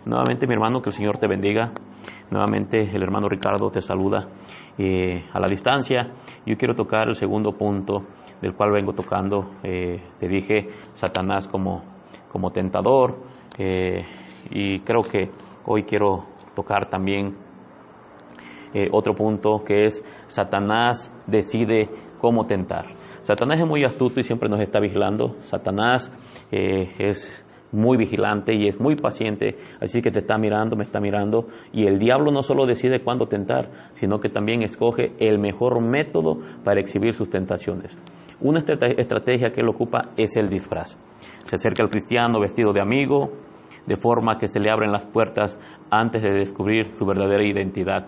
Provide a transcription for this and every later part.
Nuevamente, mi hermano, que el Señor te bendiga. Nuevamente, el hermano Ricardo te saluda a la distancia. Yo quiero tocar el segundo punto del cual vengo tocando. Te dije Satanás como tentador, y creo que hoy quiero tocar también otro punto, que es Satanás decide cómo tentar. Satanás es muy astuto y siempre nos está vigilando. Satanás es muy vigilante y es muy paciente, así que te está mirando, me está mirando, y el diablo no solo decide cuándo tentar, sino que también escoge el mejor método para exhibir sus tentaciones. Una estrategia que él ocupa es el disfraz. Se acerca al cristiano vestido de amigo, de forma que se le abren las puertas antes de descubrir su verdadera identidad.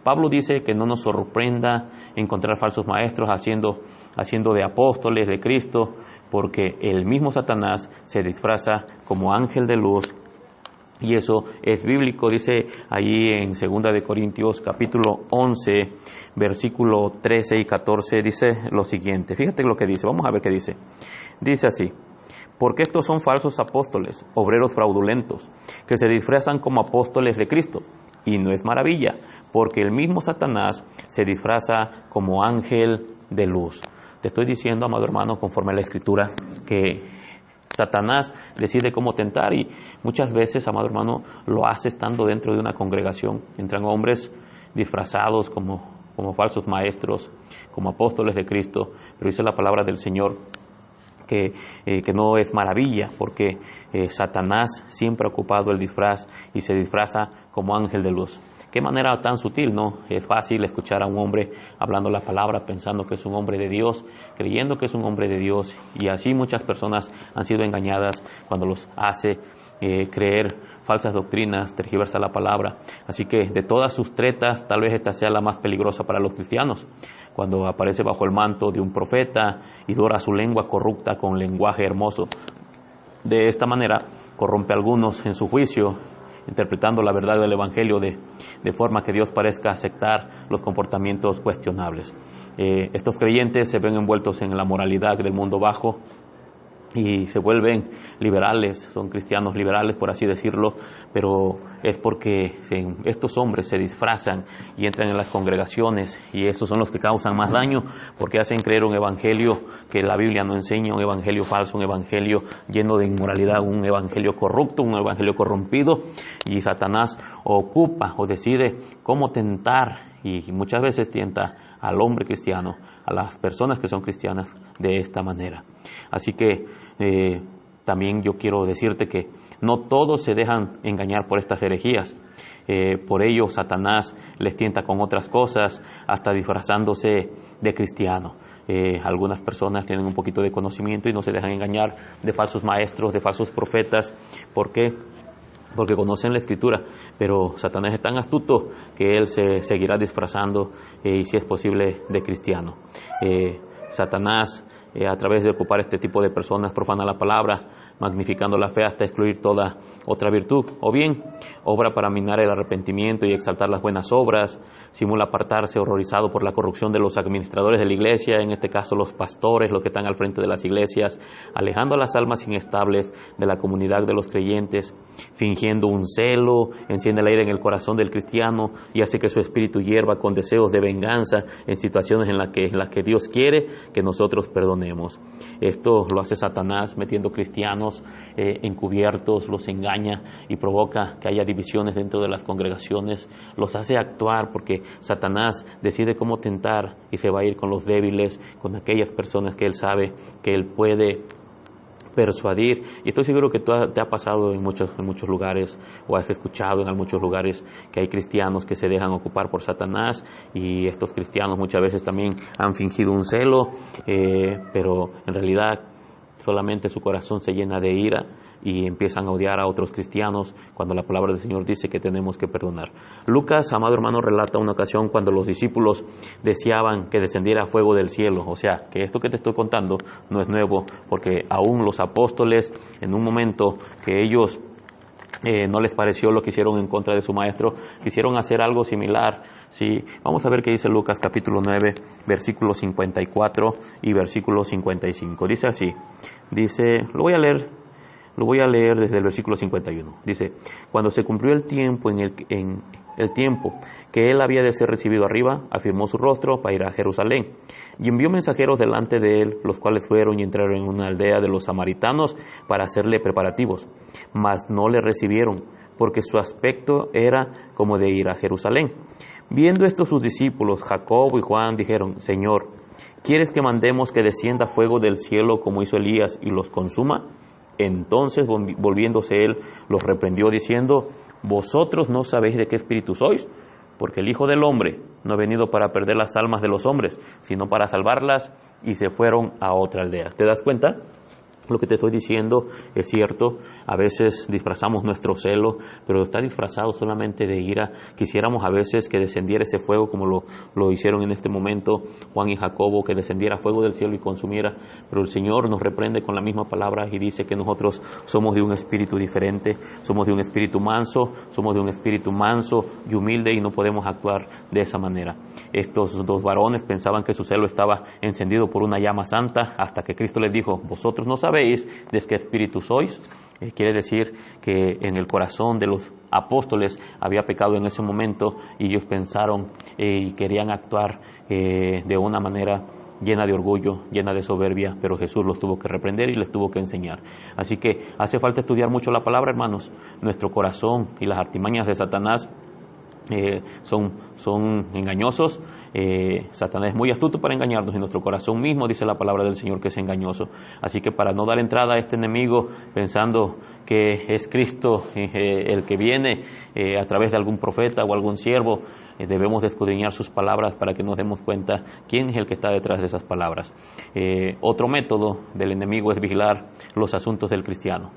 Pablo dice que no nos sorprenda encontrar falsos maestros haciendo de apóstoles de Cristo, porque el mismo Satanás se disfraza como ángel de luz, y eso es bíblico. Dice allí en 2 de Corintios capítulo 11, versículo 13 y 14, dice lo siguiente. Fíjate lo que dice, vamos a ver qué dice. Dice así: porque estos son falsos apóstoles, obreros fraudulentos, que se disfrazan como apóstoles de Cristo. Y no es maravilla, porque el mismo Satanás se disfraza como ángel de luz. Te estoy diciendo, amado hermano, conforme a la Escritura, que Satanás decide cómo tentar, y muchas veces, amado hermano, lo hace estando dentro de una congregación. Entran hombres disfrazados como falsos maestros, como apóstoles de Cristo, pero dice la palabra del Señor que no es maravilla, porque Satanás siempre ha ocupado el disfraz y se disfraza como ángel de luz. Qué manera tan sutil, ¿no? Es fácil escuchar a un hombre hablando la palabra, pensando que es un hombre de Dios, creyendo que es un hombre de Dios, y así muchas personas han sido engañadas cuando los hace creer falsas doctrinas, tergiversa la palabra. Así que de todas sus tretas, tal vez esta sea la más peligrosa para los cristianos, cuando aparece bajo el manto de un profeta y dora su lengua corrupta con lenguaje hermoso. De esta manera corrompe a algunos en su juicio, interpretando la verdad del Evangelio de forma que Dios parezca aceptar los comportamientos cuestionables. Estos creyentes se ven envueltos en la moralidad del mundo bajo y se vuelven liberales, son cristianos liberales, por así decirlo, pero es porque estos hombres se disfrazan y entran en las congregaciones, y esos son los que causan más daño, porque hacen creer un evangelio que la Biblia no enseña, un evangelio falso, un evangelio lleno de inmoralidad, un evangelio corrupto, un evangelio corrompido, y Satanás ocupa o decide cómo tentar, y muchas veces tienta al hombre cristiano, a las personas que son cristianas, de esta manera. Así que también yo quiero decirte que no todos se dejan engañar por estas herejías. Por ello Satanás les tienta con otras cosas, hasta disfrazándose de cristiano. Algunas personas tienen un poquito de conocimiento y no se dejan engañar de falsos maestros, de falsos profetas. ¿Por qué? Porque conocen la Escritura, pero Satanás es tan astuto que él se seguirá disfrazando, y si es posible, de cristiano. Satanás, a través de ocupar este tipo de personas, profana la palabra, magnificando la fe hasta excluir toda otra virtud, o bien obra para minar el arrepentimiento y exaltar las buenas obras, simula apartarse horrorizado por la corrupción de los administradores de la iglesia, en este caso los pastores, los que están al frente de las iglesias, alejando a las almas inestables de la comunidad de los creyentes, fingiendo un celo, enciende la ira en el corazón del cristiano y hace que su espíritu hierva con deseos de venganza en situaciones en las que Dios quiere que nosotros perdonemos. Esto lo hace Satanás metiendo cristianos encubiertos, los engaña y provoca que haya divisiones dentro de las congregaciones, los hace actuar, porque Satanás decide cómo tentar y se va a ir con los débiles, con aquellas personas que él sabe que él puede persuadir. Y estoy seguro que te ha pasado en muchos lugares, o has escuchado en muchos lugares, que hay cristianos que se dejan ocupar por Satanás, y estos cristianos muchas veces también han fingido un celo, pero en realidad solamente su corazón se llena de ira y empiezan a odiar a otros cristianos, cuando la palabra del Señor dice que tenemos que perdonar. Lucas, amado hermano, relata una ocasión cuando los discípulos deseaban que descendiera fuego del cielo. O sea, que esto que te estoy contando no es nuevo, porque aún los apóstoles, en un momento que ellos no les pareció lo que hicieron en contra de su maestro, quisieron hacer algo similar. Sí, vamos a ver qué dice Lucas capítulo 9, versículos 54 y versículo 55. Dice así, lo voy a leer Lo voy a leer desde el versículo 51. Dice, cuando se cumplió el tiempo el tiempo que él había de ser recibido arriba, afirmó su rostro para ir a Jerusalén, y envió mensajeros delante de él, los cuales fueron y entraron en una aldea de los samaritanos para hacerle preparativos, mas no le recibieron, porque su aspecto era como de ir a Jerusalén. Viendo esto sus discípulos, Jacobo y Juan, dijeron, Señor, ¿quieres que mandemos que descienda fuego del cielo como hizo Elías y los consuma? Entonces, volviéndose él, los reprendió diciendo, vosotros no sabéis de qué espíritu sois, porque el Hijo del Hombre no ha venido para perder las almas de los hombres, sino para salvarlas, y se fueron a otra aldea. ¿Te das cuenta? Lo que te estoy diciendo es cierto. A veces disfrazamos nuestro celo, pero está disfrazado solamente de ira. Quisiéramos a veces que descendiera ese fuego como lo hicieron en este momento Juan y Jacobo, que descendiera fuego del cielo y consumiera. Pero el Señor nos reprende con la misma palabra y dice que nosotros somos de un espíritu diferente, somos de un espíritu manso, y humilde, y no podemos actuar de esa manera. Estos dos varones pensaban que su celo estaba encendido por una llama santa, hasta que Cristo les dijo, vosotros no sabéis de qué espíritu sois. Quiere decir que en el corazón de los apóstoles había pecado en ese momento, y ellos pensaron y querían actuar de una manera llena de orgullo, llena de soberbia, pero Jesús los tuvo que reprender y les tuvo que enseñar. Así que hace falta estudiar mucho la palabra, hermanos. Nuestro corazón y las artimañas de Satanás son engañosos. Satanás es muy astuto para engañarnos, y nuestro corazón mismo, dice la palabra del Señor, que es engañoso. Así que para no dar entrada a este enemigo pensando que es Cristo el que viene a través de algún profeta o algún siervo, debemos de escudriñar sus palabras para que nos demos cuenta quién es el que está detrás de esas palabras. Otro método del enemigo es vigilar los asuntos del cristiano.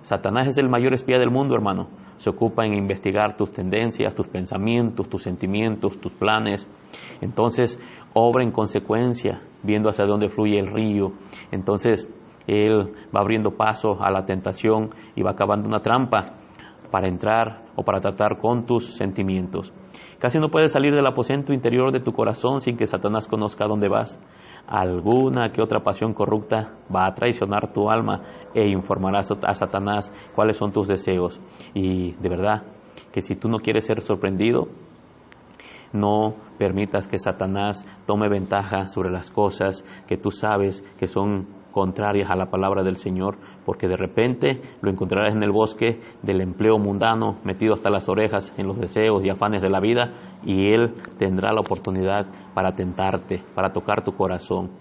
Satanás es el mayor espía del mundo, hermano. Se ocupa en investigar tus tendencias, tus pensamientos, tus sentimientos, tus planes. Entonces, obra en consecuencia, viendo hacia dónde fluye el río. Entonces, él va abriendo paso a la tentación y va cavando una trampa para entrar o para tratar con tus sentimientos. Casi no puedes salir del aposento interior de tu corazón sin que Satanás conozca dónde vas. Alguna que otra pasión corrupta va a traicionar tu alma e informarás a Satanás cuáles son tus deseos. Y de verdad que si tú no quieres ser sorprendido, no permitas que Satanás tome ventaja sobre las cosas que tú sabes que son contrarias a la palabra del Señor, porque de repente lo encontrarás en el bosque del empleo mundano, metido hasta las orejas en los deseos y afanes de la vida, y él tendrá la oportunidad para tentarte, para tocar tu corazón.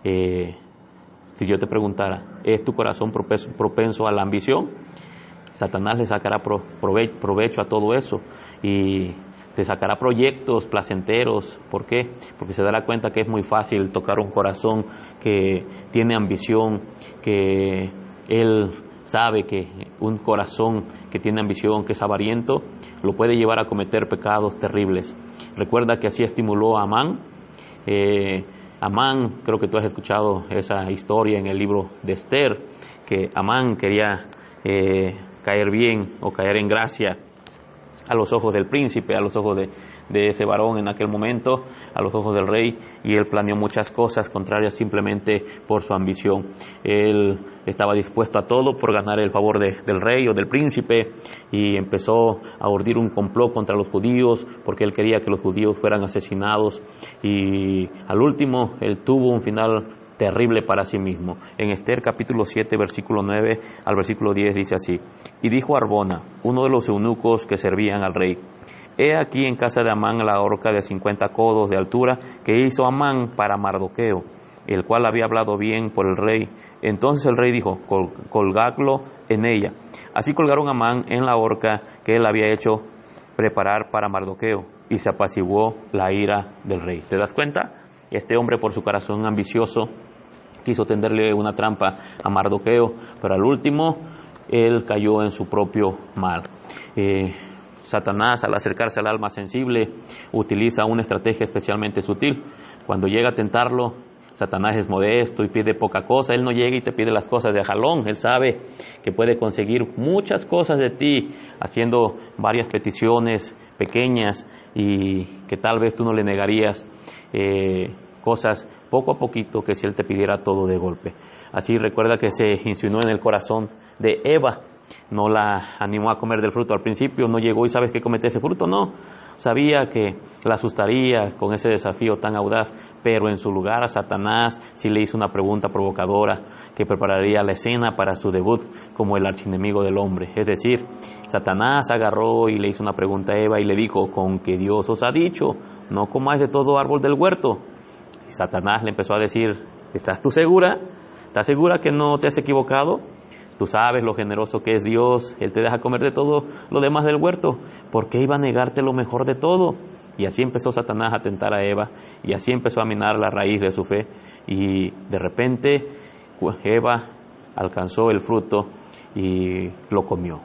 Si yo te preguntara, ¿es tu corazón propenso a la ambición? Satanás le sacará provecho a todo eso y te sacará proyectos placenteros. ¿Por qué? Porque se dará cuenta que es muy fácil tocar un corazón que tiene ambición, que él sabe que un corazón que tiene ambición, que es avariento, lo puede llevar a cometer pecados terribles. Recuerda que así estimuló a Amán. Amán, creo que tú has escuchado esa historia en el libro de Esther, que Amán quería caer bien o caer en gracia a los ojos del príncipe, a los ojos de ese varón en aquel momento, a los ojos del rey, y él planeó muchas cosas contrarias simplemente por su ambición. Él estaba dispuesto a todo por ganar el favor del rey o del príncipe, y empezó a urdir un complot contra los judíos porque él quería que los judíos fueran asesinados, y al último él tuvo un final terrible para sí mismo. En Esther capítulo 7 versículo 9 al versículo 10 dice así: y dijo Arbona, uno de los eunucos que servían al rey: he aquí en casa de Amán la horca de 50 codos de altura que hizo Amán para Mardoqueo, el cual había hablado bien por el rey. Entonces el rey dijo: colgadlo en ella. Así colgaron a Amán en la horca que él había hecho preparar para Mardoqueo, y se apaciguó la ira del rey. ¿Te das cuenta? Este hombre, por su corazón ambicioso, quiso tenderle una trampa a Mardoqueo, pero al último él cayó en su propio mal. Satanás, al acercarse al alma sensible, utiliza una estrategia especialmente sutil. Cuando llega a tentarlo, Satanás es modesto y pide poca cosa. Él no llega y te pide las cosas de jalón. Él sabe que puede conseguir muchas cosas de ti haciendo varias peticiones pequeñas y que tal vez tú no le negarías cosas poco a poquito que si él te pidiera todo de golpe. Así recuerda que se insinuó en el corazón de Eva. No la animó a comer del fruto al principio, no llegó y sabes que comete ese fruto, no. Sabía que la asustaría con ese desafío tan audaz, pero en su lugar a Satanás sí le hizo una pregunta provocadora que prepararía la escena para su debut como el archienemigo del hombre. Es decir, Satanás agarró y le hizo una pregunta a Eva y le dijo: ¿con qué Dios os ha dicho? No comáis de todo árbol del huerto. Y Satanás le empezó a decir: ¿estás tú segura? ¿Estás segura que no te has equivocado? Tú sabes lo generoso que es Dios, Él te deja comer de todo lo demás del huerto. ¿Por qué iba a negarte lo mejor de todo? Y así empezó Satanás a tentar a Eva, y así empezó a minar la raíz de su fe. Y de repente Eva alcanzó el fruto y lo comió.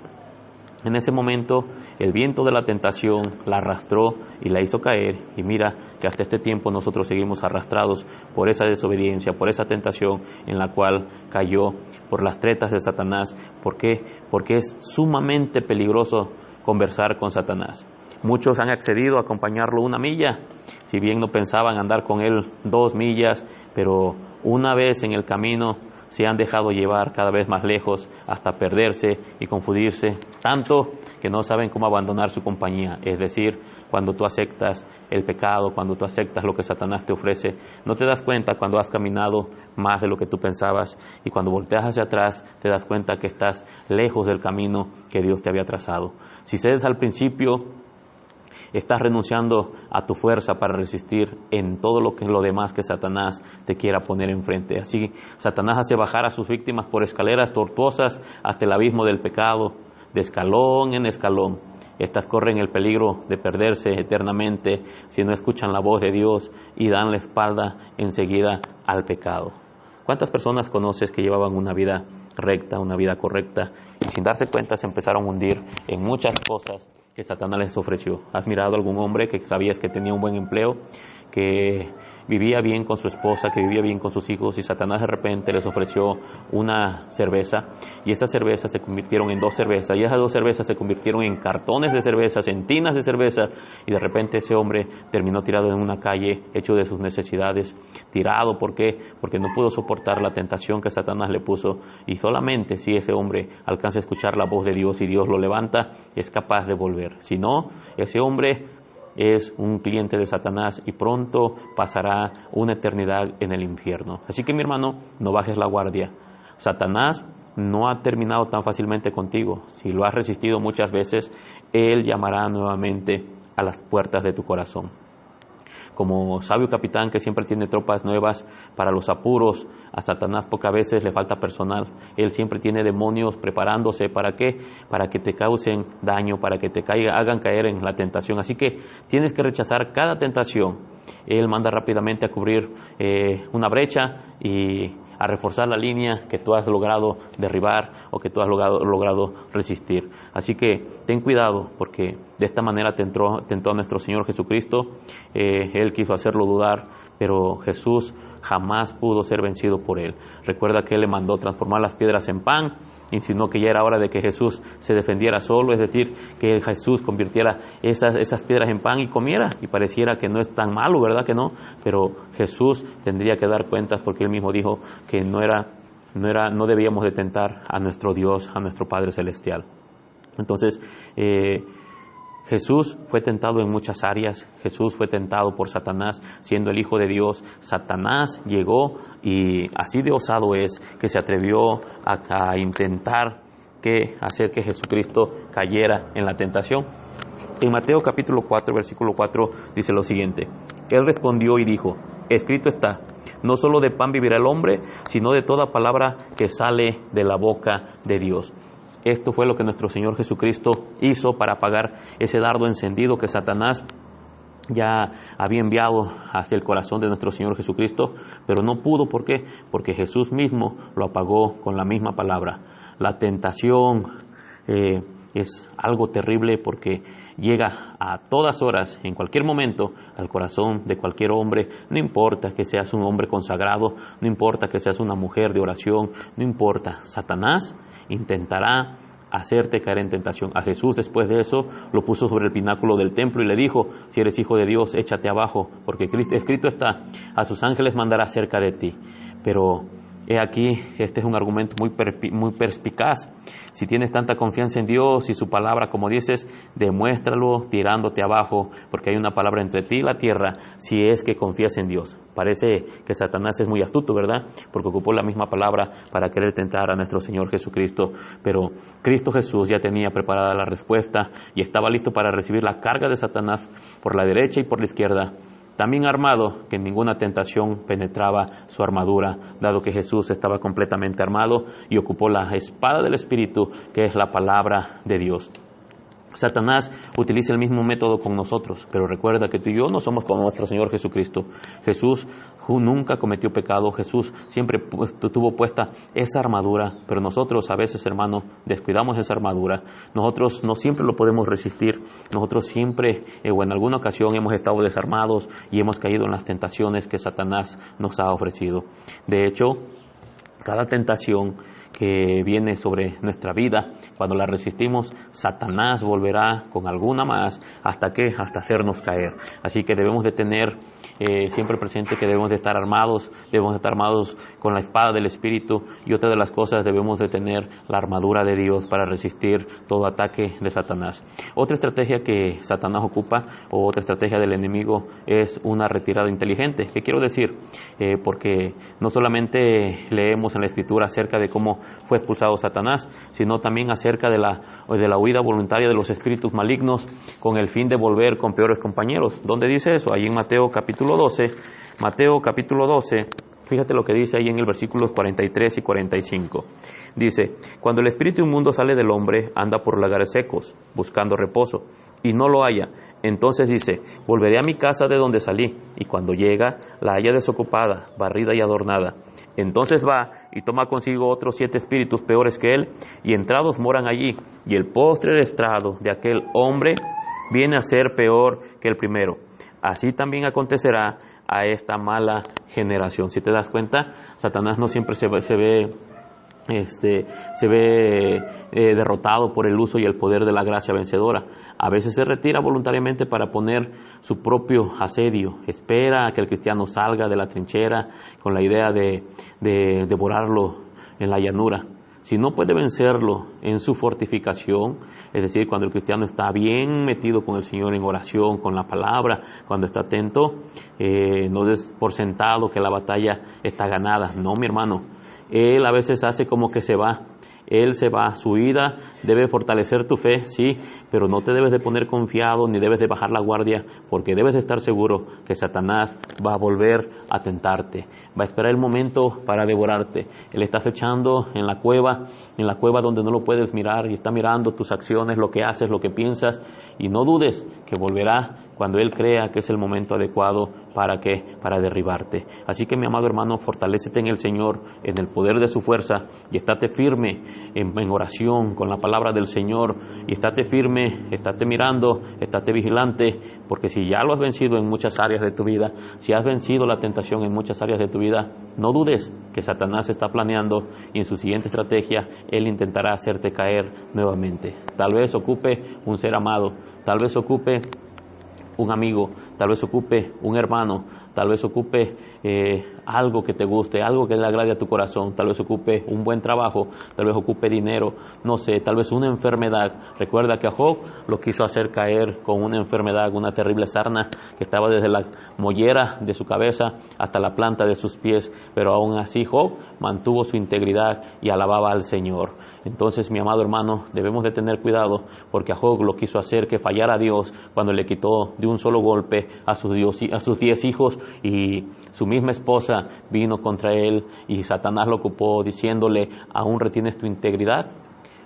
En ese momento el viento de la tentación la arrastró y la hizo caer, y mira que hasta este tiempo nosotros seguimos arrastrados por esa desobediencia, por esa tentación en la cual cayó, por las tretas de Satanás. ¿Por qué? Porque es sumamente peligroso conversar con Satanás. Muchos han accedido a acompañarlo 1 milla, si bien no pensaban andar con él 2 millas, pero una vez en el camino se han dejado llevar cada vez más lejos hasta perderse y confundirse tanto que no saben cómo abandonar su compañía. Es decir, cuando tú aceptas el pecado, cuando tú aceptas lo que Satanás te ofrece, no te das cuenta cuando has caminado más de lo que tú pensabas, y cuando volteas hacia atrás te das cuenta que estás lejos del camino que Dios te había trazado. Si cedes al principio, estás renunciando a tu fuerza para resistir en todo lo demás que Satanás te quiera poner enfrente. Así Satanás hace bajar a sus víctimas por escaleras tortuosas hasta el abismo del pecado, de escalón en escalón. Estas corren el peligro de perderse eternamente si no escuchan la voz de Dios y dan la espalda enseguida al pecado. ¿Cuántas personas conoces que llevaban una vida recta, una vida correcta, y sin darse cuenta se empezaron a hundir en muchas cosas que Satanás les ofreció? ¿Has mirado a algún hombre que sabías que tenía un buen empleo, que vivía bien con su esposa, que vivía bien con sus hijos, y Satanás de repente les ofreció una cerveza, y esas cervezas se convirtieron en 2 cervezas, y esas 2 cervezas se convirtieron en cartones de cervezas, en tinas de cerveza, y de repente ese hombre terminó tirado en una calle, hecho de sus necesidades, tirado? ¿Por qué? Porque no pudo soportar la tentación que Satanás le puso, y solamente si ese hombre alcanza a escuchar la voz de Dios y Dios lo levanta, es capaz de volver. Si no, ese hombre es un cliente de Satanás y pronto pasará una eternidad en el infierno. Así que, mi hermano, no bajes la guardia. Satanás no ha terminado tan fácilmente contigo. Si lo has resistido muchas veces, él llamará nuevamente a las puertas de tu corazón. Como sabio capitán que siempre tiene tropas nuevas para los apuros, a Satanás pocas veces le falta personal. Él siempre tiene demonios preparándose. ¿Para qué? Para que te causen daño, para que te hagan caer en la tentación. Así que tienes que rechazar cada tentación. Él manda rápidamente a cubrir una brecha y a reforzar la línea que tú has logrado derribar o que tú has logrado resistir. Así que ten cuidado, porque de esta manera tentó a nuestro Señor Jesucristo. Él quiso hacerlo dudar, pero Jesús jamás pudo ser vencido por él. Recuerda que Él le mandó transformar las piedras en pan, insinuó que ya era hora de que Jesús se defendiera solo, es decir, que Jesús convirtiera esas piedras en pan y comiera, y pareciera que no es tan malo, ¿verdad que no? Pero Jesús tendría que dar cuentas, porque Él mismo dijo que no debíamos de tentar a nuestro Dios, a nuestro Padre Celestial. Entonces, Jesús fue tentado en muchas áreas. Jesús fue tentado por Satanás, siendo el Hijo de Dios. Satanás llegó, y así de osado es, que se atrevió a intentar hacer que Jesucristo cayera en la tentación. En Mateo capítulo 4, versículo 4, dice lo siguiente: Él respondió y dijo: escrito está, no solo de pan vivirá el hombre, sino de toda palabra que sale de la boca de Dios. Esto fue lo que nuestro Señor Jesucristo hizo para apagar ese dardo encendido que Satanás ya había enviado hacia el corazón de nuestro Señor Jesucristo, pero no pudo. ¿Por qué? Porque Jesús mismo lo apagó con la misma palabra. La tentación es algo terrible, porque llega a todas horas, en cualquier momento, al corazón de cualquier hombre. No importa que seas un hombre consagrado, no importa que seas una mujer de oración, no importa. Satanás intentará hacerte caer en tentación. A Jesús, después de eso, lo puso sobre el pináculo del templo y le dijo: si eres hijo de Dios, échate abajo, porque escrito está, a sus ángeles mandará cerca de ti. Pero He aquí, este es un argumento muy perspicaz. Si tienes tanta confianza en Dios y su palabra, como dices, demuéstralo tirándote abajo, porque hay una palabra entre ti y la tierra, si es que confías en Dios. Parece que Satanás es muy astuto, ¿verdad? Porque ocupó la misma palabra para querer tentar a nuestro Señor Jesucristo, pero Cristo Jesús ya tenía preparada la respuesta y estaba listo para recibir la carga de Satanás por la derecha y por la izquierda, también armado que ninguna tentación penetraba su armadura, dado que Jesús estaba completamente armado y ocupó la espada del Espíritu, que es la palabra de Dios. Satanás utiliza el mismo método con nosotros, pero recuerda que tú y yo no somos como nuestro Señor Jesucristo. Jesús nunca cometió pecado, Jesús siempre tuvo puesta esa armadura, pero nosotros a veces, hermano, descuidamos esa armadura. Nosotros no siempre lo podemos resistir, nosotros siempre o en alguna ocasión hemos estado desarmados y hemos caído en las tentaciones que Satanás nos ha ofrecido. De hecho, cada tentación que viene sobre nuestra vida, cuando la resistimos, Satanás volverá con alguna más hasta hacernos caer. Así que debemos de tener siempre presente que debemos de estar armados con la espada del Espíritu, y otra de las cosas, debemos de tener la armadura de Dios para resistir todo ataque de Satanás. Otra estrategia que Satanás ocupa, o otra estrategia del enemigo, es una retirada inteligente. ¿Qué quiero decir? Porque no solamente leemos en la Escritura acerca de cómo fue expulsado Satanás, sino también acerca de la huida voluntaria de los espíritus malignos con el fin de volver con peores compañeros. ¿Dónde dice eso? Ahí en Mateo capítulo 12. Mateo capítulo 12. Fíjate lo que dice ahí en el versículos 43 y 45. Dice: cuando el espíritu inmundo sale del hombre, anda por lugares secos, buscando reposo, y no lo halla. Entonces dice: volveré a mi casa de donde salí, y cuando llega, la halla desocupada, barrida y adornada. Entonces va y toma consigo otros 7 espíritus peores que él, y entrados moran allí, y el postrer estrado de aquel hombre viene a ser peor que el primero. Así también acontecerá a esta mala generación. Si te das cuenta, Satanás no siempre se ve derrotado por el uso y el poder de la gracia vencedora. A veces se retira voluntariamente para poner su propio asedio. Espera a que el cristiano salga de la trinchera con la idea de devorarlo en la llanura. Si no puede vencerlo en su fortificación, es decir, cuando el cristiano está bien metido con el Señor en oración, con la palabra, cuando está atento, no des por sentado que la batalla está ganada. No, mi hermano. Él a veces hace como que se va. Él se va. Su ida debe fortalecer tu fe, sí, pero no te debes de poner confiado ni debes de bajar la guardia, porque debes de estar seguro que Satanás va a volver a tentarte. Va a esperar el momento para devorarte. Él está acechando en la cueva donde no lo puedes mirar, y está mirando tus acciones, lo que haces, lo que piensas, y no dudes que volverá cuando Él crea que es el momento adecuado para derribarte. Así que, mi amado hermano, fortalécete en el Señor, en el poder de su fuerza, y estate firme en oración con la palabra del Señor, y estate firme, estate mirando, estate vigilante, porque si ya lo has vencido en muchas áreas de tu vida, si has vencido la tentación en muchas áreas de tu vida, no dudes que Satanás está planeando, y en su siguiente estrategia Él intentará hacerte caer nuevamente. Tal vez ocupe un ser amado, tal vez ocupe un amigo, tal vez ocupe un hermano, tal vez ocupe algo que te guste, algo que le agrade a tu corazón, tal vez ocupe un buen trabajo, tal vez ocupe dinero, no sé, tal vez una enfermedad. Recuerda que a Job lo quiso hacer caer con una enfermedad, una terrible sarna que estaba desde la mollera de su cabeza hasta la planta de sus pies, pero aún así Job mantuvo su integridad y alababa al Señor. Entonces, mi amado hermano, debemos de tener cuidado, porque a Job lo quiso hacer que fallara a Dios cuando le quitó de un solo golpe a sus 10 hijos, y su misma esposa vino contra él, y Satanás lo ocupó diciéndole: ¿aún retienes tu integridad?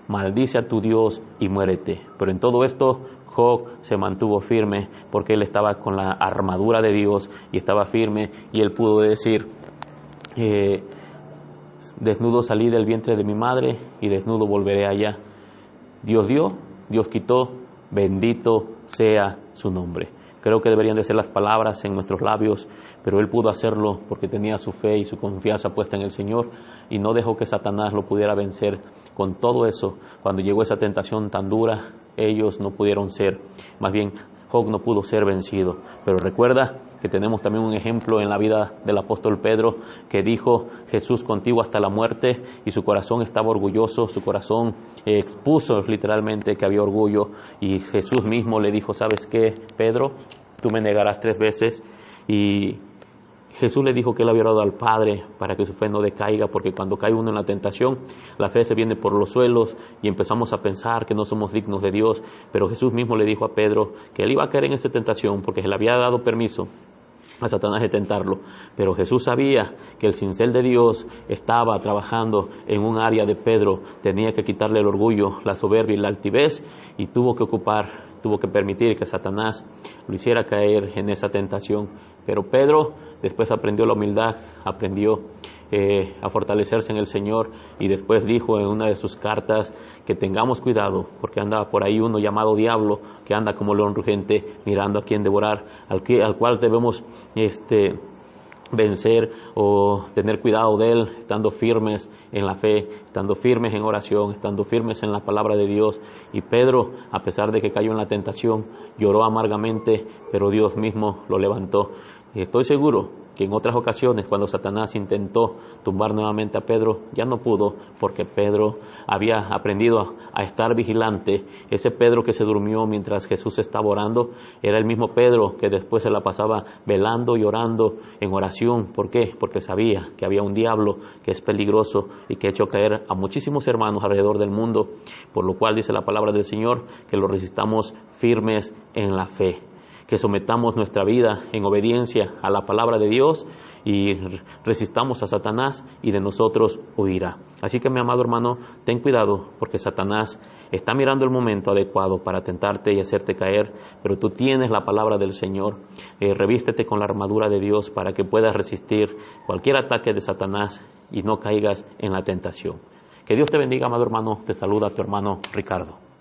Maldice a tu Dios y muérete. Pero en todo esto Job se mantuvo firme, porque él estaba con la armadura de Dios y estaba firme, y él pudo decir: desnudo salí del vientre de mi madre y desnudo volveré allá. Dios dio, Dios quitó, bendito sea su nombre. Creo que deberían de ser las palabras en nuestros labios, pero él pudo hacerlo porque tenía su fe y su confianza puesta en el Señor, y no dejó que Satanás lo pudiera vencer. Con todo eso, cuando llegó esa tentación tan dura, ellos no pudieron ser, más bien Job no pudo ser vencido. Pero recuerda que tenemos también un ejemplo en la vida del apóstol Pedro, que dijo: Jesús contigo hasta la muerte, y su corazón estaba orgulloso, su corazón expuso literalmente que había orgullo, y Jesús mismo le dijo: ¿sabes qué, Pedro? Tú me negarás 3 veces, y Jesús le dijo que él había orado al Padre para que su fe no decaiga, porque cuando cae uno en la tentación, la fe se viene por los suelos y empezamos a pensar que no somos dignos de Dios. Pero Jesús mismo le dijo a Pedro que él iba a caer en esa tentación porque se le había dado permiso a Satanás de tentarlo, pero Jesús sabía que el cincel de Dios estaba trabajando en un área de Pedro. Tenía que quitarle el orgullo, la soberbia y la altivez, y tuvo que permitir que Satanás lo hiciera caer en esa tentación. Pero Pedro después aprendió la humildad, aprendió a fortalecerse en el Señor, y después dijo en una de sus cartas que tengamos cuidado, porque anda por ahí uno llamado diablo, que anda como león rugiente mirando a quien devorar, al cual debemos vencer o tener cuidado de él, estando firmes en la fe, estando firmes en oración, estando firmes en la palabra de Dios. Y Pedro, a pesar de que cayó en la tentación, lloró amargamente, pero Dios mismo lo levantó. Y estoy seguro que en otras ocasiones, cuando Satanás intentó tumbar nuevamente a Pedro, ya no pudo, porque Pedro había aprendido a estar vigilante. Ese Pedro que se durmió mientras Jesús estaba orando, era el mismo Pedro que después se la pasaba velando y orando en oración. ¿Por qué? Porque sabía que había un diablo que es peligroso y que ha hecho caer a muchísimos hermanos alrededor del mundo, por lo cual dice la palabra del Señor que lo resistamos firmes en la fe, que sometamos nuestra vida en obediencia a la palabra de Dios y resistamos a Satanás, y de nosotros huirá. Así que, mi amado hermano, ten cuidado, porque Satanás está mirando el momento adecuado para tentarte y hacerte caer, pero tú tienes la palabra del Señor. Revístete con la armadura de Dios para que puedas resistir cualquier ataque de Satanás y no caigas en la tentación. Que Dios te bendiga, amado hermano. Te saluda tu hermano Ricardo.